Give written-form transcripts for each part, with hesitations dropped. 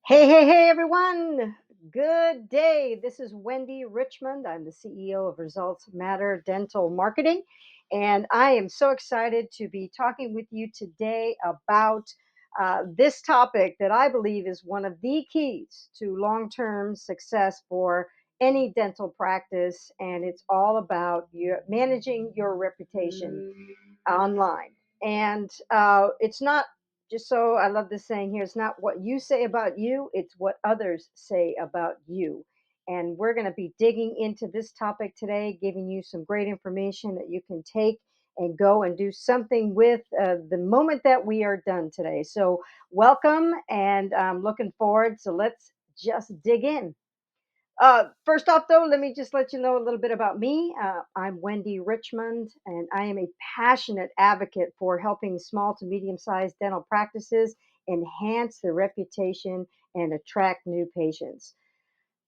Hey, everyone. Good day. This is Wendy Richmond. I'm the CEO of Results Matter Dental Marketing. And I am so excited to be talking with you today about this topic that I believe is one of the keys to long term success for any dental practice. And it's all about managing your reputation online. And it's not just so I love this saying here, it's not what you say about you, it's what others say about you. And we're going to be digging into this topic today, giving you some great information that you can take and go and do something with the moment that we are done today. So, welcome, and I'm looking forward. So, let's just dig in. First off, though, let me just let you know a little bit about me. I'm Wendy Richmond, and I am a passionate advocate for helping small to medium sized dental practices enhance their reputation and attract new patients.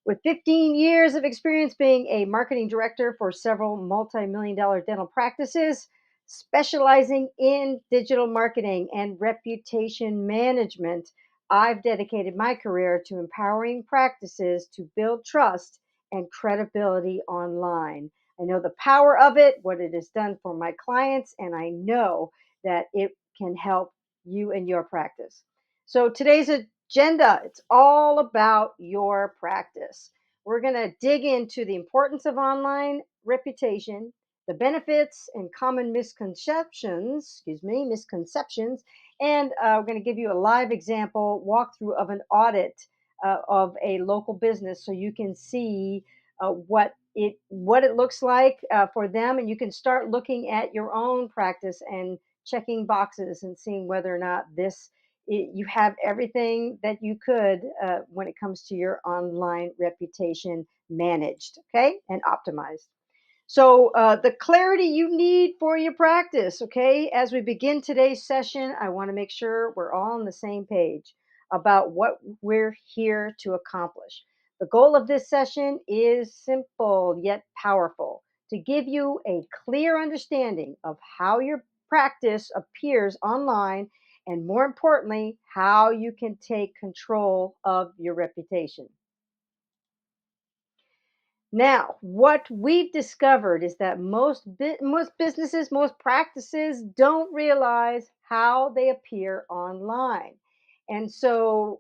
With 15 years of experience being a marketing director for several multi-million dollar dental practices, specializing in digital marketing and reputation management, I've dedicated my career to empowering practices to build trust and credibility online. I know the power of it, what it has done for my clients, and I know that it can help you and your practice. So today's agenda, it's all about your practice. We're going to dig into the importance of online reputation, the benefits and common misconceptions, and we're going to give you a live example walkthrough of an audit of a local business, so you can see what it looks like for them, and you can start looking at your own practice and checking boxes and seeing whether or not you have everything that you could when it comes to your online reputation managed, okay, and optimized. So, the clarity you need for your practice, okay? As we begin today's session, I want to make sure we're all on the same page about what we're here to accomplish. The goal of this session is simple yet powerful, to give you a clear understanding of how your practice appears online, and more importantly, how you can take control of your reputation. Now, what we've discovered is that most businesses, most practices don't realize how they appear online. And so,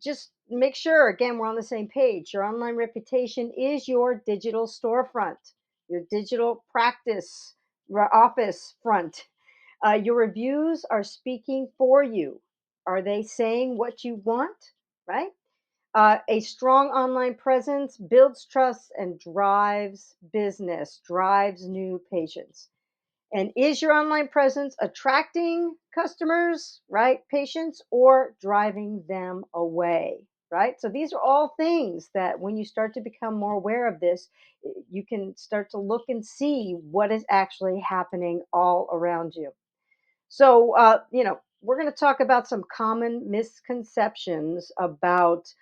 just make sure again we're on the same page. Your online reputation is your digital storefront, your digital practice office front. Your reviews are speaking for you. Are they saying what you want? Right? A strong online presence builds trust and drives business, drives new patients. And is your online presence attracting customers, right? Patients, or driving them away, right? So these are all things that when you start to become more aware of this, you can start to look and see what is actually happening all around you. So, we're going to talk about some common misconceptions about,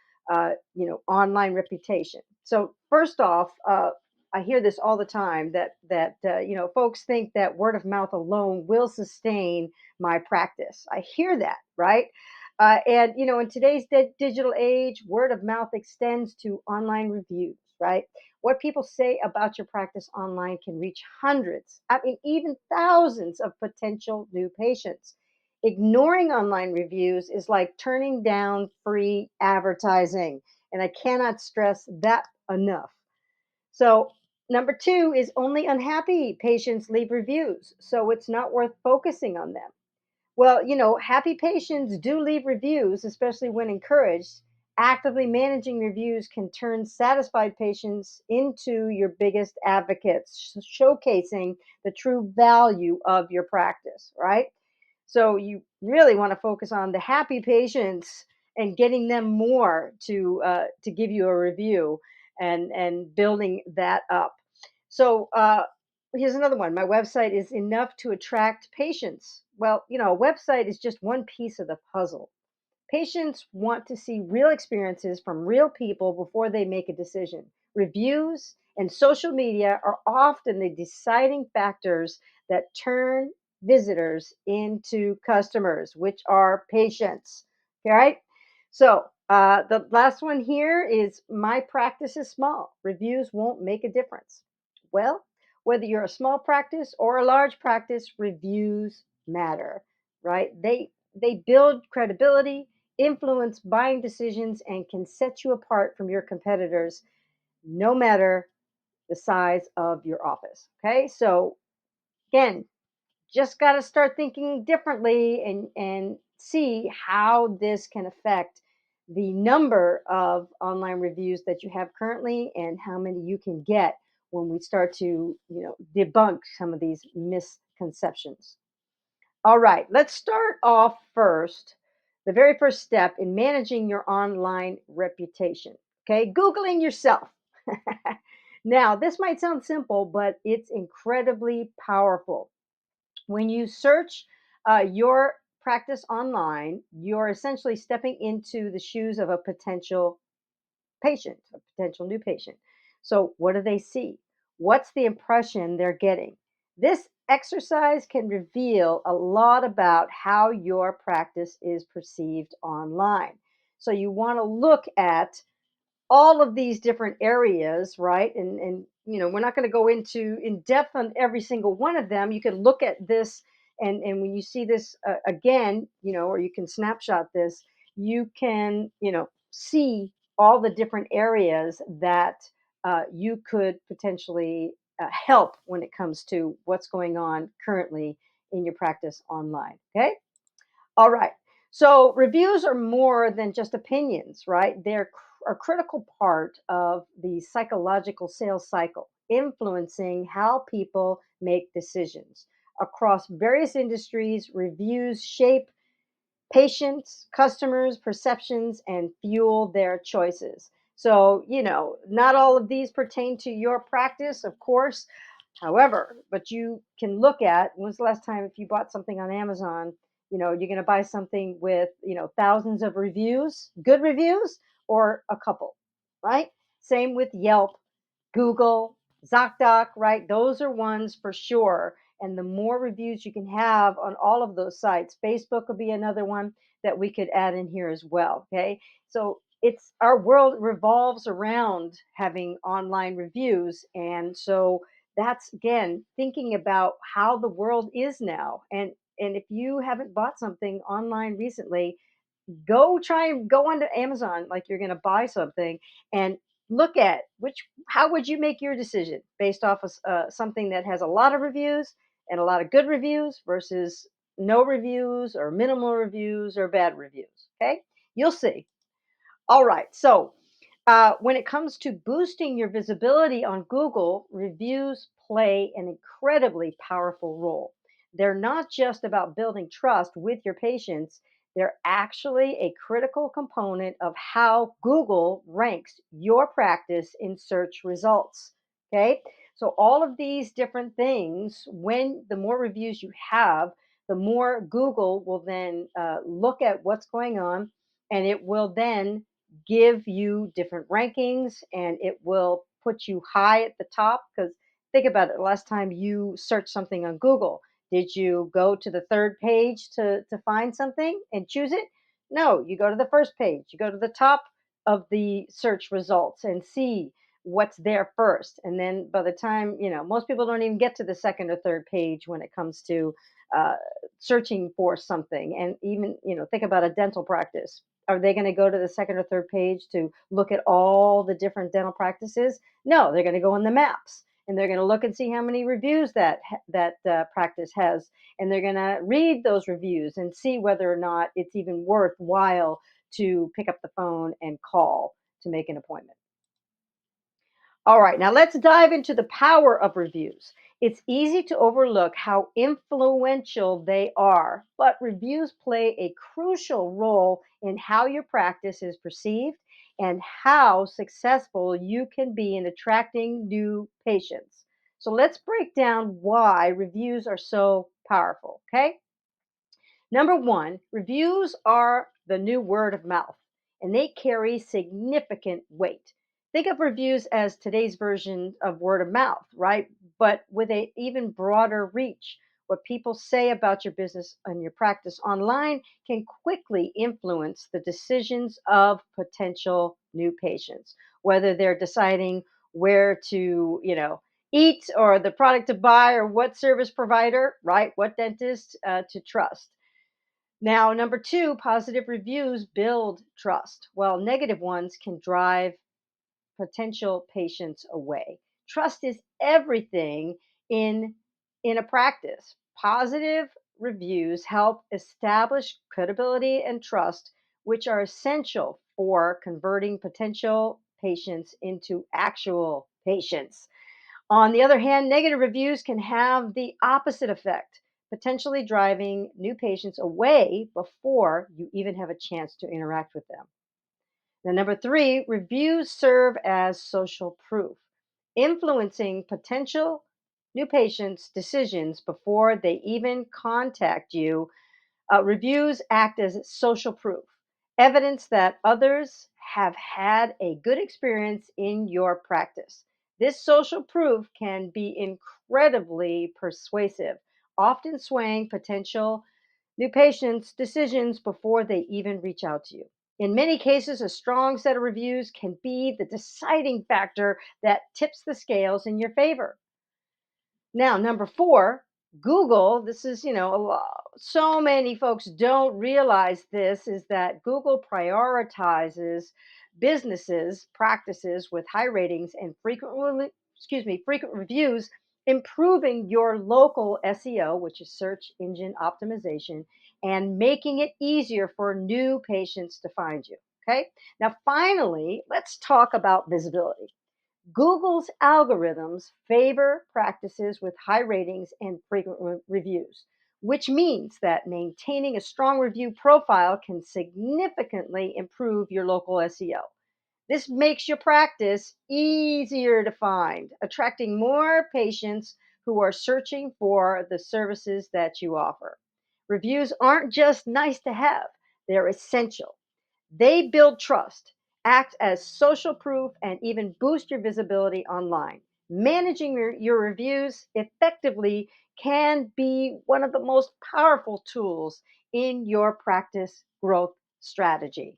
online reputation. So, first off, I hear this all the time that folks think that word of mouth alone will sustain my practice. I hear that, right? And in today's digital age, word of mouth extends to online reviews, right? What people say about your practice online can reach hundreds, I mean, even thousands of potential new patients. Ignoring online reviews is like turning down free advertising. And I cannot stress that enough. So, number two is only unhappy patients leave reviews. So, it's not worth focusing on them. Well, happy patients do leave reviews, especially when encouraged. Actively managing reviews can turn satisfied patients into your biggest advocates, showcasing the true value of your practice, right? So you really want to focus on the happy patients and getting them more to give you a review and building that up. So here's another one. My website is enough to attract patients. Well, a website is just one piece of the puzzle. Patients want to see real experiences from real people before they make a decision. Reviews and social media are often the deciding factors that turn visitors into customers, which are patients. All right. So The last one here is my practice is small. Reviews won't make a difference. Well, whether you're a small practice or a large practice, reviews matter, right? They build credibility, influence buying decisions, and can set you apart from your competitors, no matter the size of your office. Okay, so again, just got to start thinking differently and see how this can affect the number of online reviews that you have currently and how many you can get when we start to debunk some of these misconceptions. All right, let's start off first. The very first step in managing your online reputation. Okay, Googling yourself. Now, this might sound simple, but it's incredibly powerful. When you search your practice online, you're essentially stepping into the shoes of a potential patient, a potential new patient. So, what do they see? What's the impression they're getting? This exercise can reveal a lot about how your practice is perceived online. So, you want to look at all of these different areas, right? And we're not going to go into in depth on every single one of them. You can look at this, and when you see this again, or you can snapshot this, you can see all the different areas that you could potentially help when it comes to what's going on currently in your practice online. Okay. All right. So reviews are more than just opinions, right? They're a critical part of the psychological sales cycle, influencing how people make decisions. Across various industries, reviews shape patients, customers' perceptions, and fuel their choices. So, not all of these pertain to your practice, of course. However, but you can look at when's the last time if you bought something on Amazon, you're going to buy something with, thousands of reviews, good reviews, or a couple, right? Same with Yelp, Google, ZocDoc, right? Those are ones for sure. And the more reviews you can have on all of those sites, Facebook will be another one that we could add in here as well. Okay. So it's our world revolves around having online reviews. And so that's again thinking about how the world is now. And if you haven't bought something online recently, go try and go onto Amazon like you're going to buy something and look at which how would you make your decision based off of something that has a lot of reviews and a lot of good reviews versus no reviews or minimal reviews or bad reviews. Okay, you'll see. All right. So, when it comes to boosting your visibility on Google, reviews play an incredibly powerful role. They're not just about building trust with your patients, they're actually a critical component of how Google ranks your practice in search results. Okay. So, all of these different things, when the more reviews you have, the more Google will then look at what's going on, and it will then give you different rankings, and it will put you high at the top. Because think about it, the last time you searched something on Google, did you go to the third page to find something and choose it? No, you go to the first page, you go to the top of the search results and see what's there first. And then by the time, most people don't even get to the second or third page when it comes to uh, searching for something. And even, think about a dental practice. Are they going to go to the second or third page to look at all the different dental practices? No, they're going to go in the maps and they're going to look and see how many reviews that practice has, and they're going to read those reviews and see whether or not it's even worthwhile to pick up the phone and call to make an appointment. All right, now let's dive into the power of reviews. It's easy to overlook how influential they are, but reviews play a crucial role in how your practice is perceived and how successful you can be in attracting new patients. So let's break down why reviews are so powerful, okay? Number one, reviews are the new word of mouth, and they carry significant weight. Think of reviews as today's version of word of mouth, right? But with a even broader reach. What people say about your business and your practice online can quickly influence the decisions of potential new patients, whether they're deciding where to, eat or the product to buy or what service provider, right? What dentist to trust. Now, number two, positive reviews build trust, while negative ones can drive potential patients away. Trust is everything in in a practice. Positive reviews help establish credibility and trust, which are essential for converting potential patients into actual patients. On the other hand, negative reviews can have the opposite effect, potentially driving new patients away before you even have a chance to interact with them. Now, number three, reviews serve as social proof, influencing potential new patients' decisions before they even contact you. Reviews act as social proof, evidence that others have had a good experience in your practice. This social proof can be incredibly persuasive, often swaying potential new patients' decisions before they even reach out to you. In many cases, a strong set of reviews can be the deciding factor that tips the scales in your favor. Now, number four, Google, this is, so many folks don't realize this, is that Google prioritizes businesses, practices with high ratings and frequent reviews, improving your local SEO, which is search engine optimization, and making it easier for new patients to find you. Okay. Now, finally, let's talk about visibility. Google's algorithms favor practices with high ratings and frequent reviews, which means that maintaining a strong review profile can significantly improve your local SEO. This makes your practice easier to find, attracting more patients who are searching for the services that you offer. Reviews aren't just nice to have, they're essential. They build trust, act as social proof, and even boost your visibility online. Managing your reviews effectively can be one of the most powerful tools in your practice growth strategy.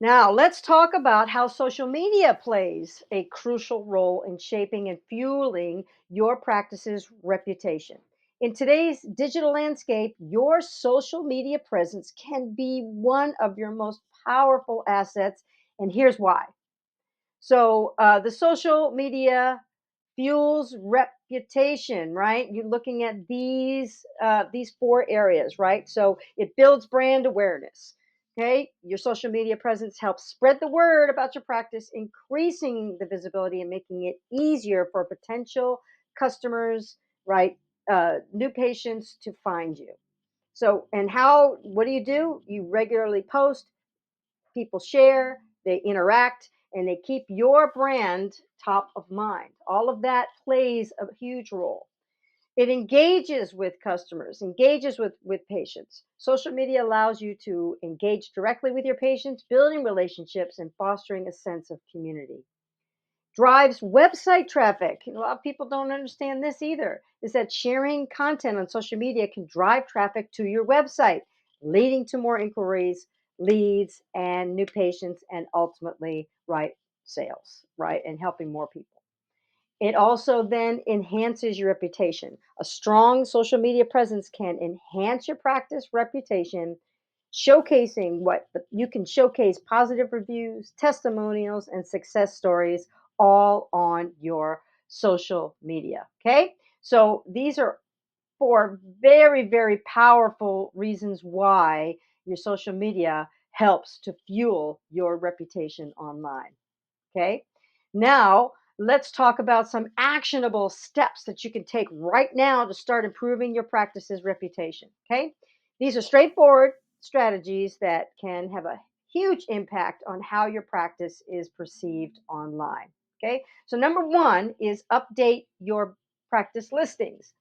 Now, let's talk about how social media plays a crucial role in shaping and fueling your practice's reputation. In today's digital landscape, your social media presence can be one of your most powerful assets, and here's why. So the social media fuels reputation, right? You're looking at these four areas, right? So it builds brand awareness. Okay, your social media presence helps spread the word about your practice, increasing the visibility and making it easier for potential customers, right? New patients to find you. So, and how? What do? You regularly post, people share, they interact, and they keep your brand top of mind. All of that plays a huge role. It engages with customers, engages with patients. Social media allows you to engage directly with your patients, building relationships and fostering a sense of community. Drives website traffic. A lot of people don't understand this either. Is that sharing content on social media can drive traffic to your website, leading to more inquiries, leads, and new patients, and ultimately, right, sales, right, and helping more people. It also then enhances your reputation. A strong social media presence can enhance your practice reputation, showcasing what you can showcase positive reviews, testimonials, and success stories all on your social media. Okay. So these are four very, very powerful reasons why your social media helps to fuel your reputation online. Okay. Now, let's talk about some actionable steps that you can take right now to start improving your practice's reputation. Okay. These are straightforward strategies that can have a huge impact on how your practice is perceived online. Okay. So, number one is update your practice listings.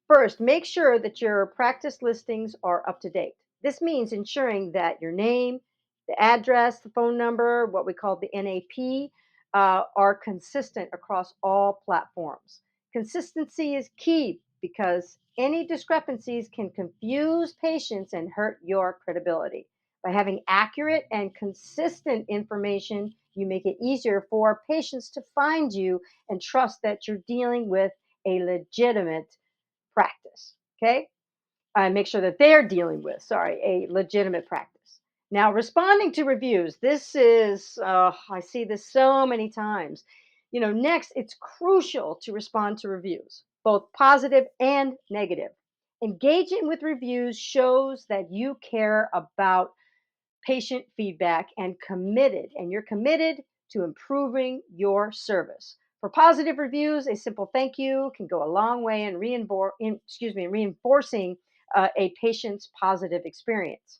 First, make sure that your practice listings are up to date. This means ensuring that your name, the address, the phone number, what we call the NAP, are consistent across all platforms. Consistency is key because any discrepancies can confuse patients and hurt your credibility. By having accurate and consistent information, you make it easier for patients to find you and trust that you're dealing with a legitimate practice. Okay, make sure that they're dealing with, sorry, a legitimate practice. Now, responding to reviews, this is, I see this so many times. Next, it's crucial to respond to reviews, both positive and negative. Engaging with reviews shows that you care about patient feedback and you're committed to improving your service. For positive reviews, a simple thank you can go a long way in, reinforcing a patient's positive experience.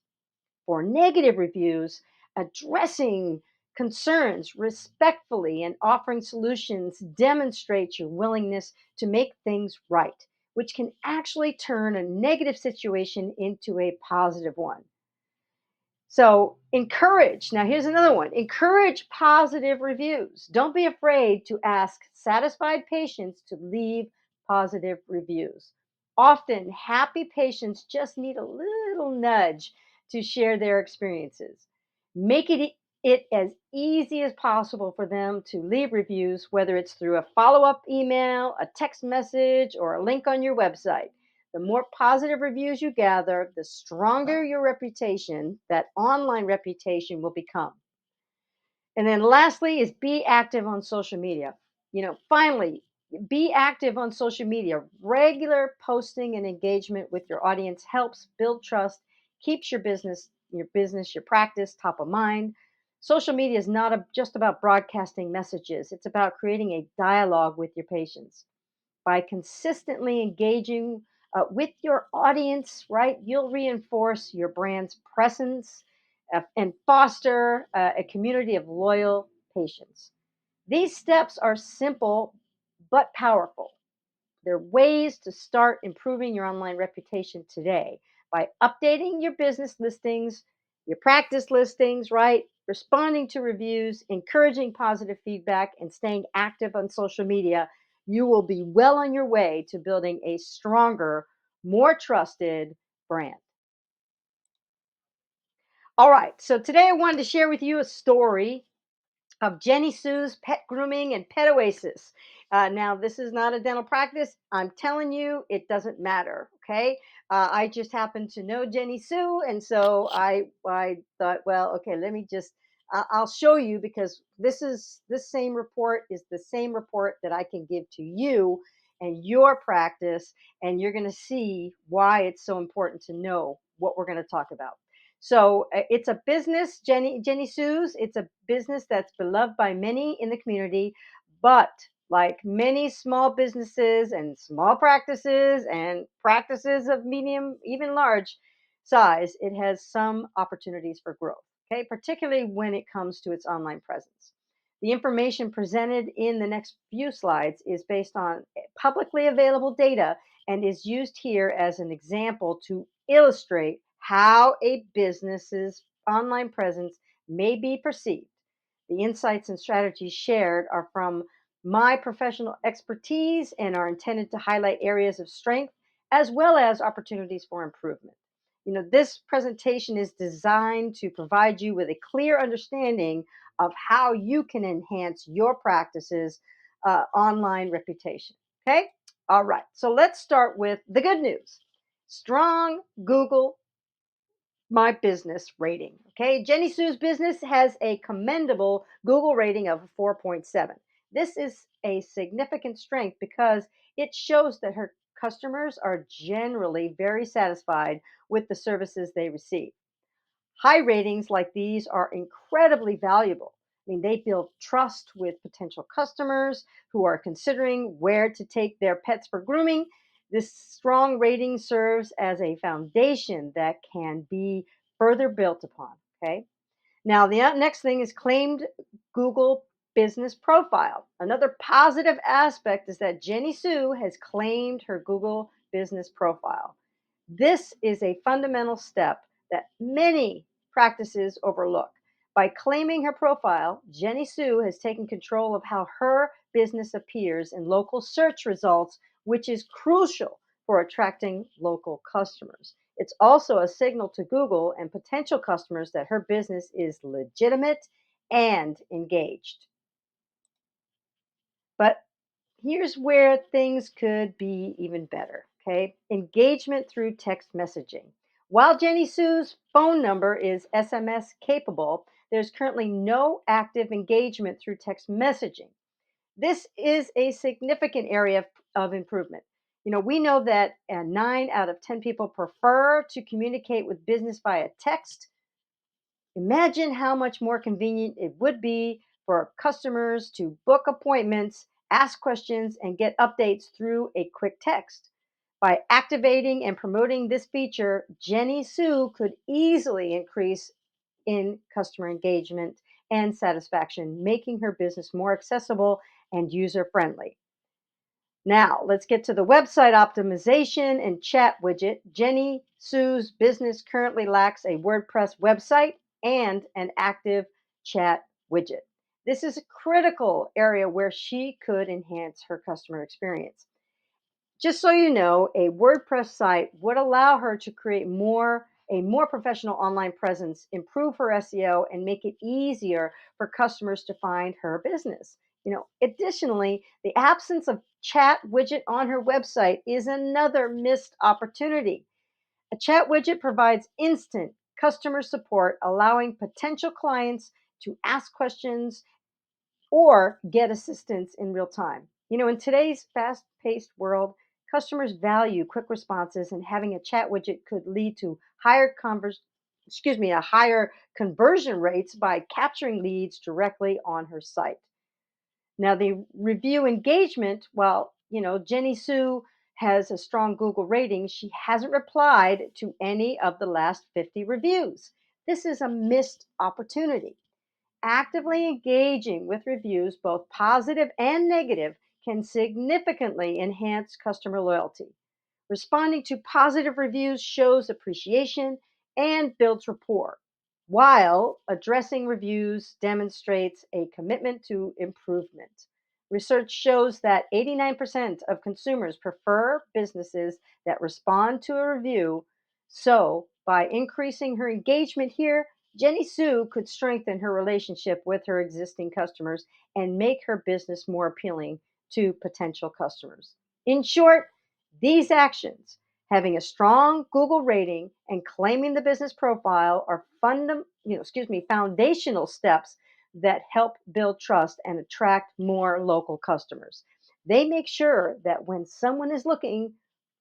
For negative reviews, addressing concerns respectfully and offering solutions demonstrates your willingness to make things right, which can actually turn a negative situation into a positive one. So encourage. Now, here's another one, encourage positive reviews. Don't be afraid to ask satisfied patients to leave positive reviews. Often, happy patients just need a little nudge to share their experiences. Make it as easy as possible for them to leave reviews, whether it's through a follow up email, a text message, or a link on your website. The more positive reviews you gather, the stronger your reputation, that online reputation, will become. And then lastly is be active on social media. Finally, be active on social media. Regular posting and engagement with your audience helps build trust, keeps your practice top of mind. Social media is not just about broadcasting messages. It's about creating a dialogue with your patients. By consistently engaging with your audience, right, you'll reinforce your brand's presence and foster a community of loyal patients. These steps are simple but powerful. There are ways to start improving your online reputation today by updating your business listings, your practice listings, right? Responding to reviews, encouraging positive feedback, and staying active on social media. You will be well on your way to building a stronger, more trusted brand. All right, so today I wanted to share with you a story of Jenny Sue's Pet Grooming and Pet Oasis. Now, this is not a dental practice. I'm telling you, it doesn't matter. Okay. I just happen to know Jenny Sue. And so I thought, well, okay, let me just, I'll show you because this same report is the same report that I can give to you and your practice. And you're going to see why it's so important to know what we're going to talk about. So it's a business, Jenny Sue's. It's a business that's beloved by many in the community, but like many small businesses and small practices and practices of medium, even large size, it has some opportunities for growth. Okay, particularly when it comes to its online presence. The information presented in the next few slides is based on publicly available data and is used here as an example to illustrate how a business's online presence may be perceived. The insights and strategies shared are from my professional expertise and are intended to highlight areas of strength as well as opportunities for improvement. This presentation is designed to provide you with a clear understanding of how you can enhance your practice's online reputation. Okay? All right. So let's start with the good news. Strong Google My Business rating. Okay, Jenny Sue's business has a commendable Google rating of 4.7. This is a significant strength because it shows that her customers are generally very satisfied with the services they receive. High ratings like these are incredibly valuable. I mean, they build trust with potential customers who are considering where to take their pets for grooming. This strong rating serves as a foundation that can be further built upon. Okay. Now, the next thing is claimed Google business profile. Another positive aspect is that Jenny Sue has claimed her Google business profile. This is a fundamental step that many practices overlook. By claiming her profile, Jenny Sue has taken control of how her business appears in local search results, which is crucial for attracting local customers. It's also a signal to Google and potential customers that her business is legitimate and engaged. But here's where things could be even better. Okay. Engagement through text messaging. While Jenny Sue's phone number is SMS capable, there's currently no active engagement through text messaging. This is a significant area of improvement. We know that 9 out of 10 people prefer to communicate with business via text. Imagine how much more convenient it would be for customers to book appointments, ask questions, and get updates through a quick text. By activating and promoting this feature, Jenny Sue could easily increase in customer engagement and satisfaction, making her business more accessible and user friendly. Now, let's get to the website optimization and chat widget. Jenny Sue's business currently lacks a WordPress website and an active chat widget. This is a critical area where she could enhance her customer experience. Just so you know, a WordPress site would allow her to create a more professional online presence, improve her SEO, and make it easier for customers to find her business. Additionally, the absence of chat widget on her website is another missed opportunity. A chat widget provides instant customer support, allowing potential clients to ask questions or get assistance in real time. In today's fast paced world, customers value quick responses, and having a chat widget could lead to a higher conversion rates by capturing leads directly on her site. Now, the review engagement, while, Jenny Sue has a strong Google rating, she hasn't replied to any of the last 50 reviews. This is a missed opportunity. Actively engaging with reviews, both positive and negative, can significantly enhance customer loyalty. Responding to positive reviews shows appreciation and builds rapport, while addressing reviews demonstrates a commitment to improvement. Research shows that 89% of consumers prefer businesses that respond to a review. So, by increasing her engagement here, Jenny Sue could strengthen her relationship with her existing customers and make her business more appealing to potential customers. In short, these actions, having a strong Google rating and claiming the business profile, are foundational steps that help build trust and attract more local customers. They make sure that when someone is looking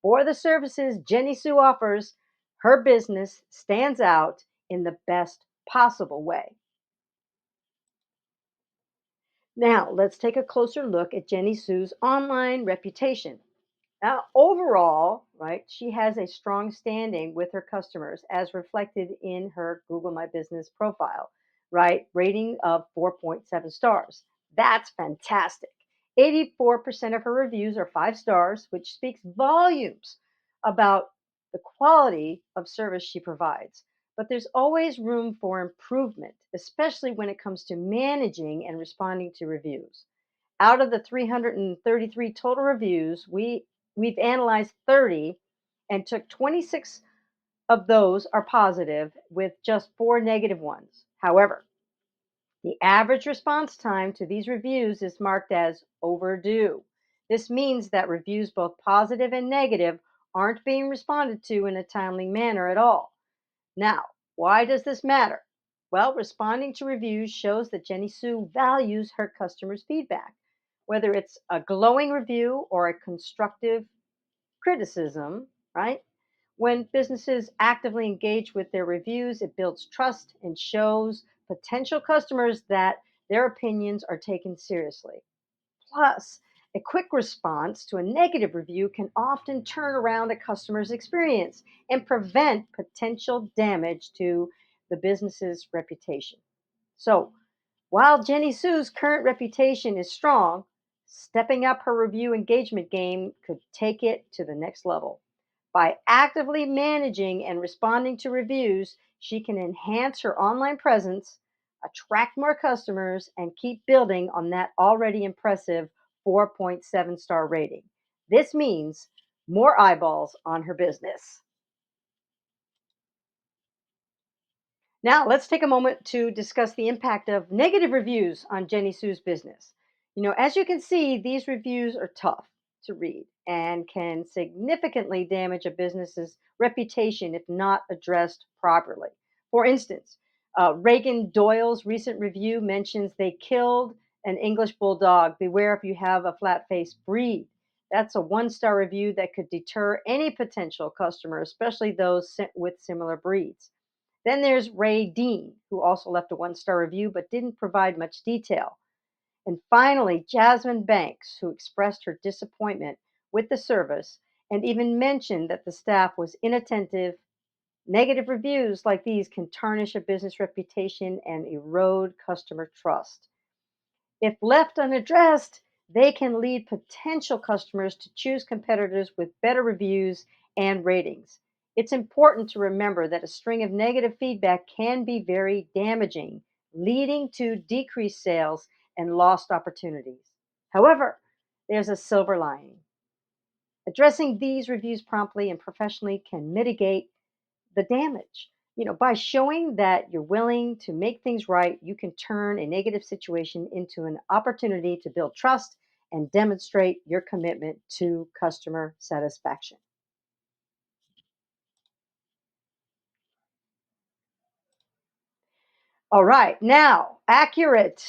for the services Jenny Sue offers, her business stands out in the best possible way. Now, let's take a closer look at Jenny Sue's online reputation. Now, overall, right, she has a strong standing with her customers as reflected in her Google My Business profile, right? Rating of 4.7 stars. That's fantastic. 84% of her reviews are 5 stars, which speaks volumes about the quality of service she provides. But there's always room for improvement, especially when it comes to managing and responding to reviews. Out of the 333 total reviews, we've analyzed 30 and took 26 of those are positive with just 4 negative ones. However, the average response time to these reviews is marked as overdue. This means that reviews, both positive and negative, aren't being responded to in a timely manner at all. Now, why does this matter? Well, responding to reviews shows that Jenny Sue values her customers' feedback. Whether it's a glowing review or a constructive criticism, right? When businesses actively engage with their reviews, it builds trust and shows potential customers that their opinions are taken seriously. Plus, a quick response to a negative review can often turn around a customer's experience and prevent potential damage to the business's reputation. So, while Jenny Sue's current reputation is strong, stepping up her review engagement game could take it to the next level. By actively managing and responding to reviews, she can enhance her online presence, attract more customers, and keep building on that already impressive 4.7-star rating. This means more eyeballs on her business. Now, let's take a moment to discuss the impact of negative reviews on Jenny Sue's business. As you can see, these reviews are tough to read and can significantly damage a business's reputation if not addressed properly. For instance, Reagan Doyle's recent review mentions they killed an English bulldog. Beware if you have a flat faced breed. That's a 1-star review that could deter any potential customer, especially those with similar breeds. Then there's Ray Dean, who also left a 1-star review but didn't provide much detail. And finally, Jasmine Banks, who expressed her disappointment with the service and even mentioned that the staff was inattentive. Negative reviews like these can tarnish a business reputation and erode customer trust. If left unaddressed, they can lead potential customers to choose competitors with better reviews and ratings. It's important to remember that a string of negative feedback can be very damaging, leading to decreased sales and lost opportunities. However, there's a silver lining. Addressing these reviews promptly and professionally can mitigate the damage. By showing that you're willing to make things right, you can turn a negative situation into an opportunity to build trust and demonstrate your commitment to customer satisfaction. All right, now, accurate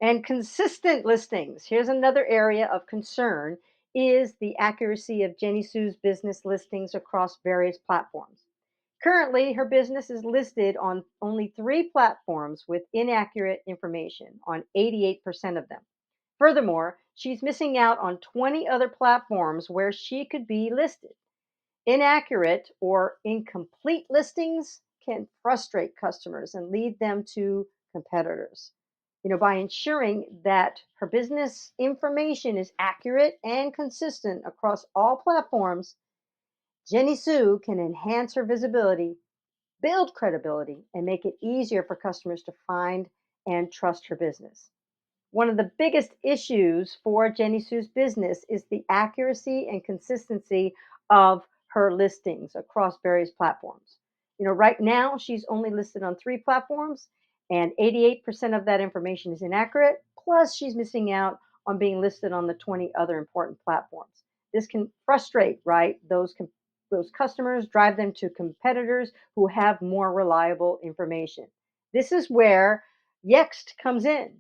and consistent listings. Here's another area of concern is the accuracy of Jenny Sue's business listings across various platforms. Currently, her business is listed on only 3 platforms with inaccurate information on 88% of them. Furthermore, she's missing out on 20 other platforms where she could be listed. Inaccurate or incomplete listings can frustrate customers and lead them to competitors. By ensuring that her business information is accurate and consistent across all platforms, Jenny Sue can enhance her visibility, build credibility, and make it easier for customers to find and trust her business. One of the biggest issues for Jenny Sue's business is the accuracy and consistency of her listings across various platforms. Right now she's only listed on 3 platforms, and 88% of that information is inaccurate. Plus, she's missing out on being listed on the 20 other important platforms. This can frustrate, right? Those customers, drive them to competitors who have more reliable information. This is where Yext comes in.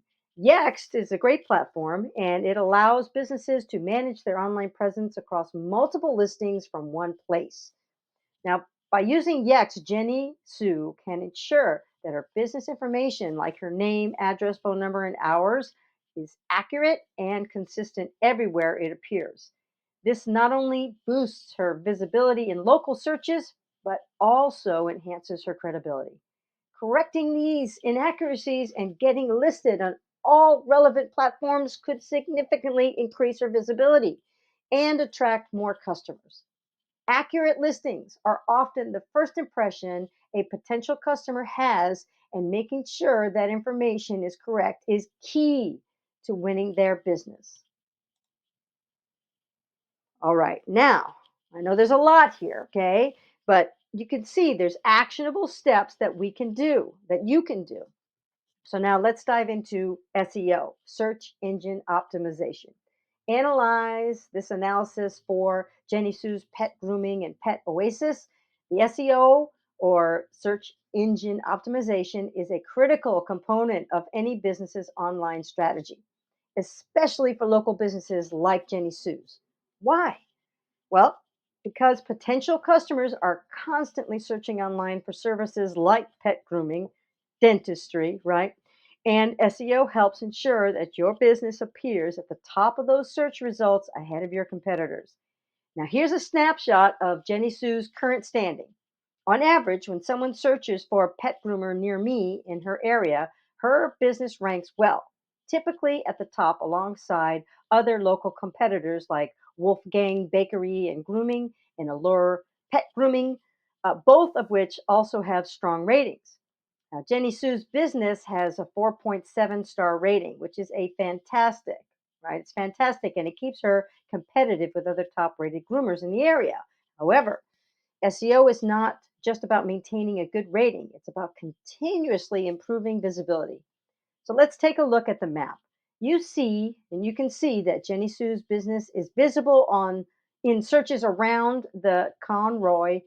Yext is a great platform and it allows businesses to manage their online presence across multiple listings from one place. Now, by using Yext, Jenny Sue can ensure that her business information, like her name, address, phone number, and hours, is accurate and consistent everywhere it appears. This not only boosts her visibility in local searches, but also enhances her credibility. Correcting these inaccuracies and getting listed on all relevant platforms could significantly increase her visibility and attract more customers. Accurate listings are often the first impression a potential customer has, and making sure that information is correct is key to winning their business. All right, now, I know there's a lot here, okay? But you can see there's actionable steps that we can do, that you can do. So now let's dive into SEO, search engine optimization. Analyze this analysis for Jenny Sue's Pet Grooming and Pet Oasis. The SEO, or search engine optimization, is a critical component of any business's online strategy, especially for local businesses like Jenny Sue's. Why? Well, because potential customers are constantly searching online for services like pet grooming, dentistry, right? And SEO helps ensure that your business appears at the top of those search results ahead of your competitors. Now, here's a snapshot of Jenny Sue's current standing. On average, when someone searches for a pet groomer near me in her area, her business ranks well, typically at the top alongside other local competitors like Wolfgang Bakery and Grooming and Allure Pet Grooming, both of which also have strong ratings. Now, Jenny Sue's business has a 4.7-star rating, which is a fantastic, right? It's fantastic and it keeps her competitive with other top rated groomers in the area. However, SEO is not just about maintaining a good rating, it's about continuously improving visibility. So let's take a look at the map. You see, and you can see that Jenny Sue's business is visible on in searches around the Conroe,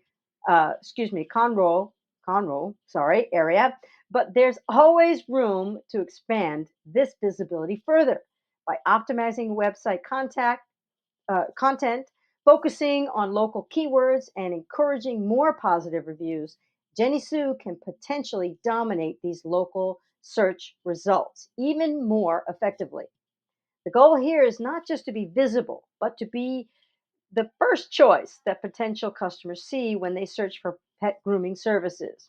sorry, area. But there's always room to expand this visibility further by optimizing website content, focusing on local keywords, and encouraging more positive reviews. Jenny Sue can potentially dominate these local search results even more effectively. The goal here is not just to be visible, but to be the first choice that potential customers see when they search for pet grooming services.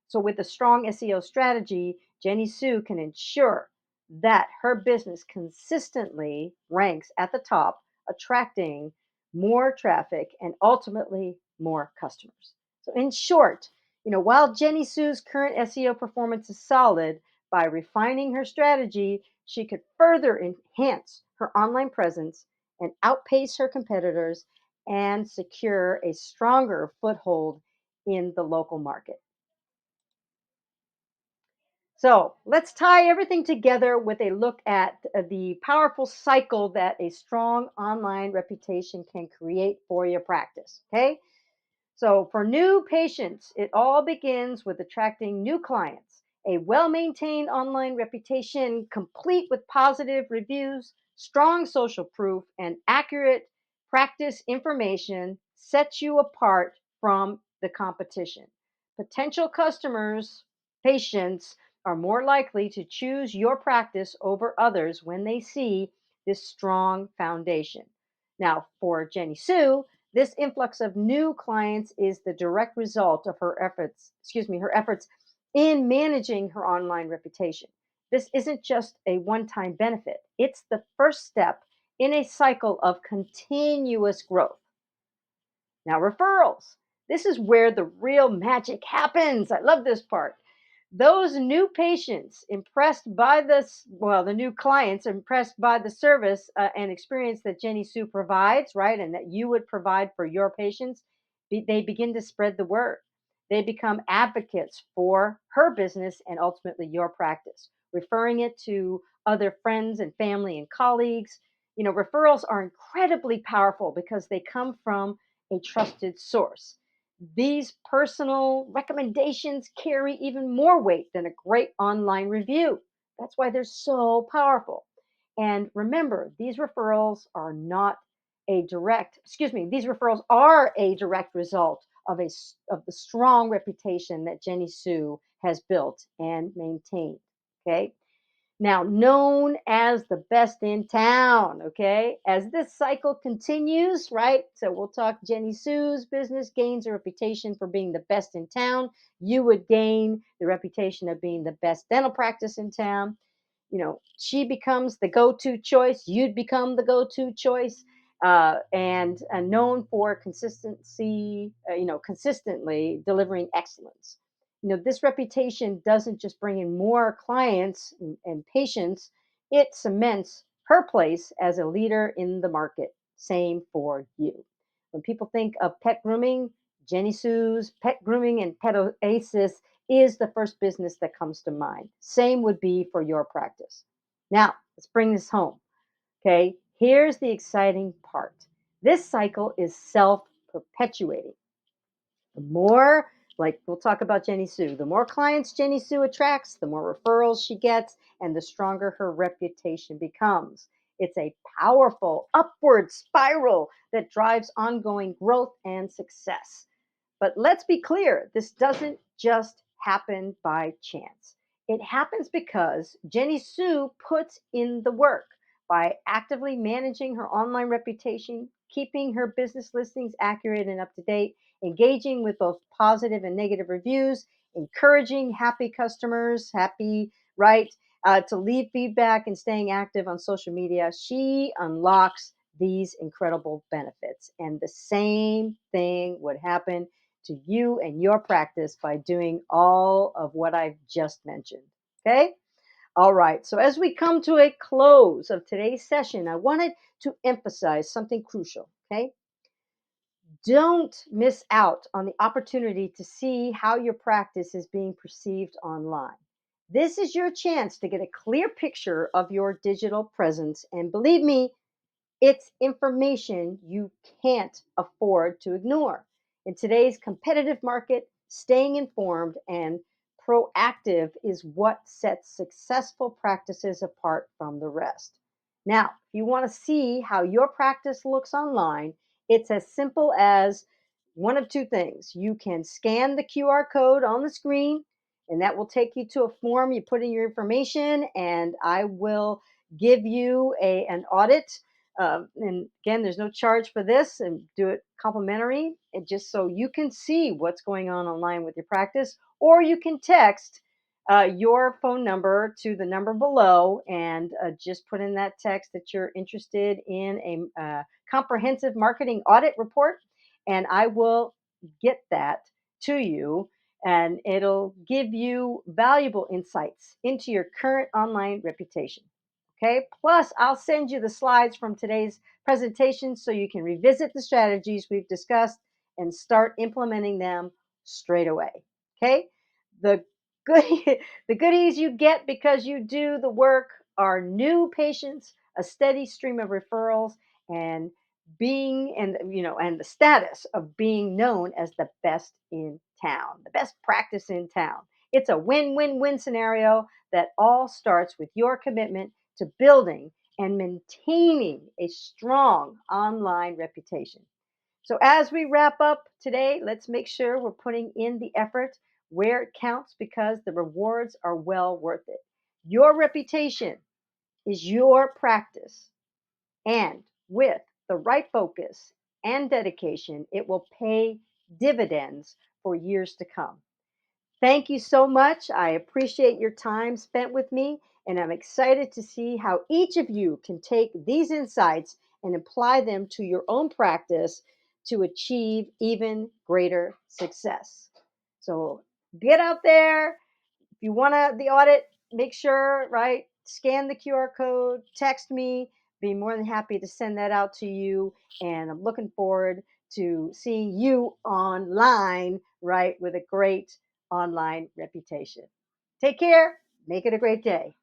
So, with a strong SEO strategy, Jenny Sue can ensure that her business consistently ranks at the top, attracting more traffic and ultimately more customers. So, in short, while Jenny Sue's current SEO performance is solid, by refining her strategy, she could further enhance her online presence and outpace her competitors and secure a stronger foothold in the local market. So let's tie everything together with a look at the powerful cycle that a strong online reputation can create for your practice. Okay. So, for new patients, it all begins with attracting new clients. A well maintained online reputation, complete with positive reviews, strong social proof, and accurate practice information, sets you apart from the competition. Potential customers, patients, are more likely to choose your practice over others when they see this strong foundation. Now, for Jenny Sue, this influx of new clients is the direct result of her efforts in managing her online reputation. This isn't just a one-time benefit. It's the first step in a cycle of continuous growth. Now, referrals. This is where the real magic happens. I love this part. Those new patients impressed by the new clients impressed by the service and experience that Jenny Sue provides, right, and that you would provide for your patients, they begin to spread the word. They become advocates for her business and ultimately your practice, referring it to other friends and family and colleagues. Referrals are incredibly powerful because they come from a trusted source. These personal recommendations carry even more weight than a great online review. That's why they're so powerful. And remember, these referrals are a direct result of the strong reputation that Jenny Sue has built and maintained. Okay. Now, known as the best in town, okay? As this cycle continues, right? So we'll talk Jenny Sue's business gains a reputation for being the best in town. You would gain the reputation of being the best dental practice in town. She becomes the go-to choice. You'd become the go-to choice, and known for consistently delivering excellence. This reputation doesn't just bring in more clients and patients; it cements her place as a leader in the market. Same for you. When people think of pet grooming, Jenny Sue's Pet Grooming and Pet Oasis is the first business that comes to mind. Same would be for your practice. Now, let's bring this home. Okay, here's the exciting part. This cycle is self perpetuating. The more, like we'll talk about Jenny Sue, the more clients Jenny Sue attracts, the more referrals she gets, and the stronger her reputation becomes. It's a powerful upward spiral that drives ongoing growth and success. But let's be clear, this doesn't just happen by chance. It happens because Jenny Sue puts in the work by actively managing her online reputation, keeping her business listings accurate and up to date, engaging with both positive and negative reviews, encouraging happy customers, right, to leave feedback and staying active on social media. She unlocks these incredible benefits. And the same thing would happen to you and your practice by doing all of what I've just mentioned. Okay? All right. So, as we come to a close of today's session, I wanted to emphasize something crucial. Okay? Don't miss out on the opportunity to see how your practice is being perceived online. This is your chance to get a clear picture of your digital presence. And believe me, it's information you can't afford to ignore. In today's competitive market, staying informed and proactive is what sets successful practices apart from the rest. Now, if you want to see how your practice looks online, it's as simple as one of two things. You can scan the QR code on the screen, and that will take you to a form. You put in your information, and I will give you an audit, and again, there's no charge for this, and do it complimentary, and just so you can see what's going on online with your practice. Or you can text your phone number to the number below, and just put in that text that you're interested in a comprehensive marketing audit report, and I will get that to you. And it'll give you valuable insights into your current online reputation. Okay. Plus, I'll send you the slides from today's presentation so you can revisit the strategies we've discussed and start implementing them straight away. Okay. The good the goodies you get because you do the work are new patients, a steady stream of referrals, and being and and the status of being known as the best in town, the best practice in town. It's a win-win-win scenario that all starts with your commitment to building and maintaining a strong online reputation. So, as we wrap up today, let's make sure we're putting in the effort where it counts because the rewards are well worth it. Your reputation is your practice, and with the right focus and dedication, it will pay dividends for years to come. Thank you so much. I appreciate your time spent with me, and I'm excited to see how each of you can take these insights and apply them to your own practice to achieve even greater success. So get out there. If you want the audit, make sure, right? Scan the QR code, text me. Be more than happy to send that out to you. And I'm looking forward to seeing you online, right, with a great online reputation. Take care. Make it a great day.